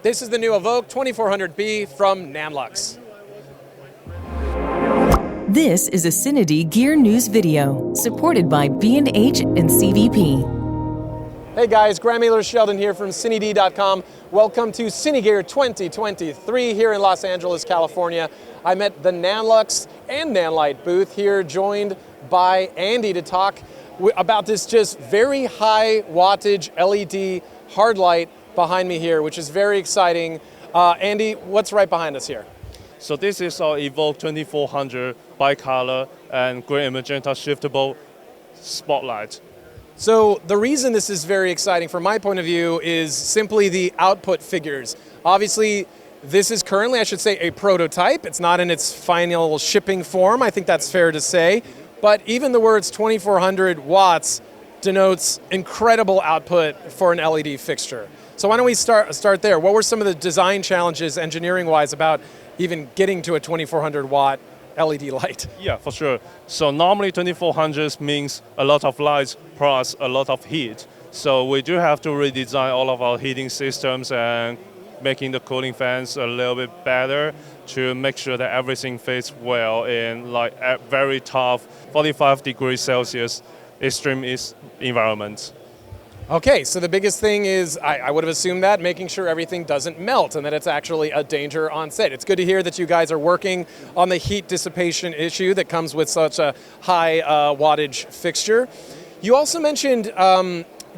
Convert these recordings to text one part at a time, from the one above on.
This is the new Evoke 2400B from NANLUX. This is a CineD Gear News video, supported by B&H and CVP. Hey guys, Graham Sheldon here from CineD.com. Welcome to Cine Gear 2023 here in Los Angeles, California. I'm at the NANLUX and Nanlite booth here, joined by Andy to talk about this just very high wattage LED hard light behind me here, which is very exciting. Andy, what's right behind us here? So this is our Evoke 2400 bicolor and gray and magenta shiftable spotlight. So the reason this is very exciting from my point of view is simply the output figures. Obviously, this is currently, I should say, a prototype. It's not in its final shipping form. I think that's fair to say. But even the words 2400 watts denotes incredible output for an LED fixture. So why don't we start there? What were some of the design challenges engineering-wise about even getting to a 2400 watt LED light? Yeah, for sure. So normally 2400 means a lot of lights plus a lot of heat. So we do have to redesign all of our heating systems and making the cooling fans a little bit better to make sure that everything fits well in like a very tough 45 degrees Celsius extreme environment. Okay, so the biggest thing is, I would have assumed that, making sure everything doesn't melt and that it's actually a danger on set. It's good to hear that you guys are working on the heat dissipation issue that comes with such a high wattage fixture. You also mentioned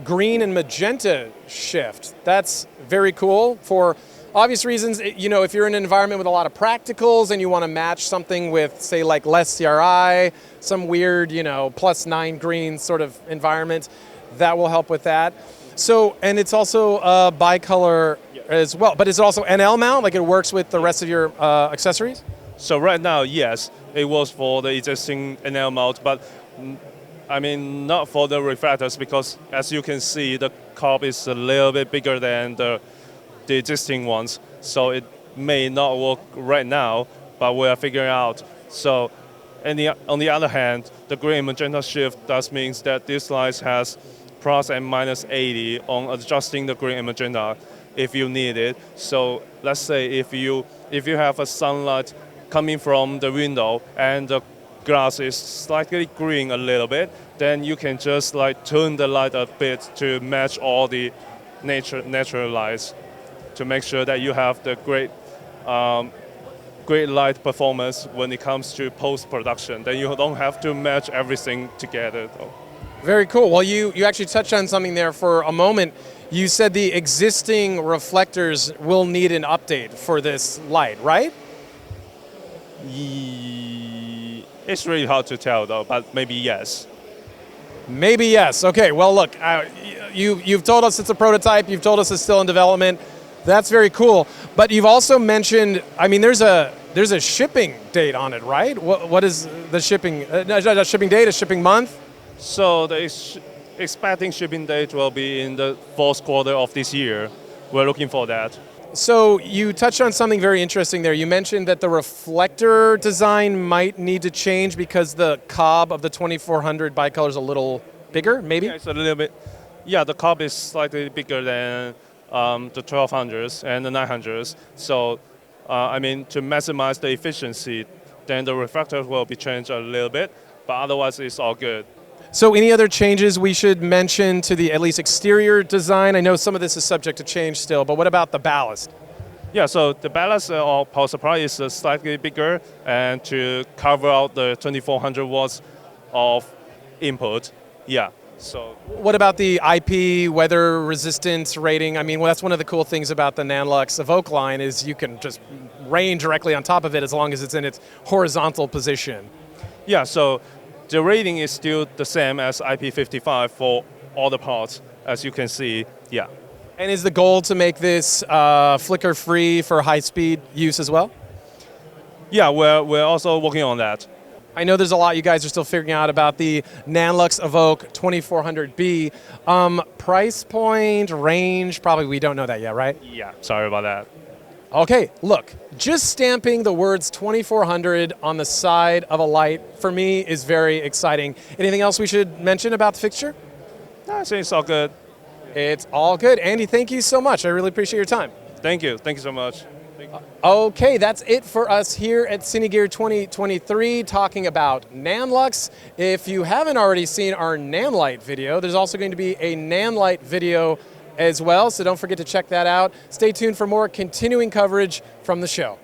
green and magenta shift. That's very cool for obvious reasons. You know, if you're in an environment with a lot of practicals and you want to match something with, say, like less CRI, some weird, you know, +9 green sort of environment, that will help with that. So, and it's also bicolor as well, but is it also NL mount, like it works with the rest of your accessories? So right now, yes, it was for the existing NL mount, but I mean, not for the reflectors, because as you can see, the COB is a little bit bigger than the existing ones. So it may not work right now, but we are figuring out. So, on the other hand, the green and magenta shift does means that this light has plus and minus 80 on adjusting the green and magenta if you need it. So let's say if you have a sunlight coming from the window and the glass is slightly green a little bit, then you can just like turn the light a bit to match all the natural lights to make sure that you have the great light performance when it comes to post-production. Then you don't have to match everything together though. Very cool. Well, you actually touched on something there for a moment. You said the existing reflectors will need an update for this light, right? It's really hard to tell though, but maybe yes. Maybe yes. Okay, well look, you've told us it's a prototype, you've told us it's still in development. That's very cool. But you've also mentioned, I mean, there's a shipping date on it, right? What is the shipping, not shipping date, a shipping month? So the expecting shipping date will be in the fourth quarter of this year. We're looking for that. So you touched on something very interesting there. You mentioned that the reflector design might need to change because the COB of the 2400 bicolor is a little bigger, maybe? Yeah, it's a little bit. Yeah, the COB is slightly bigger than the 1200s and the 900s. So, I mean, to maximize the efficiency, then the reflector will be changed a little bit, but otherwise it's all good. So any other changes we should mention to the at least exterior design? I know some of this is subject to change still, but what about the ballast? Yeah, so the ballast or power supply is slightly bigger and to cover out the 2400 watts of input. Yeah. So what about the IP weather resistance rating? I mean, well, that's one of the cool things about the NANLUX Evoke line is you can just rain directly on top of it as long as it's in its horizontal position. Yeah, so the rating is still the same as IP55 for all the parts, as you can see, yeah. And is the goal to make this flicker-free for high-speed use as well? Yeah, we're also working on that. I know there's a lot you guys are still figuring out about the NANLUX Evoke 2400B. Price point, range, probably we don't know that yet, right? Yeah, sorry about that. Okay, look, just stamping the words 2400 on the side of a light, for me, is very exciting. Anything else we should mention about the fixture? No, I think it's all good. It's all good. Andy, thank you so much. I really appreciate your time. Thank you so much. Okay, that's it for us here at Cine Gear 2023 talking about NANLUX. If you haven't already seen our NANLIGHT video, there's also going to be a NANLIGHT video as well, so don't forget to check that out. Stay tuned for more continuing coverage from the show.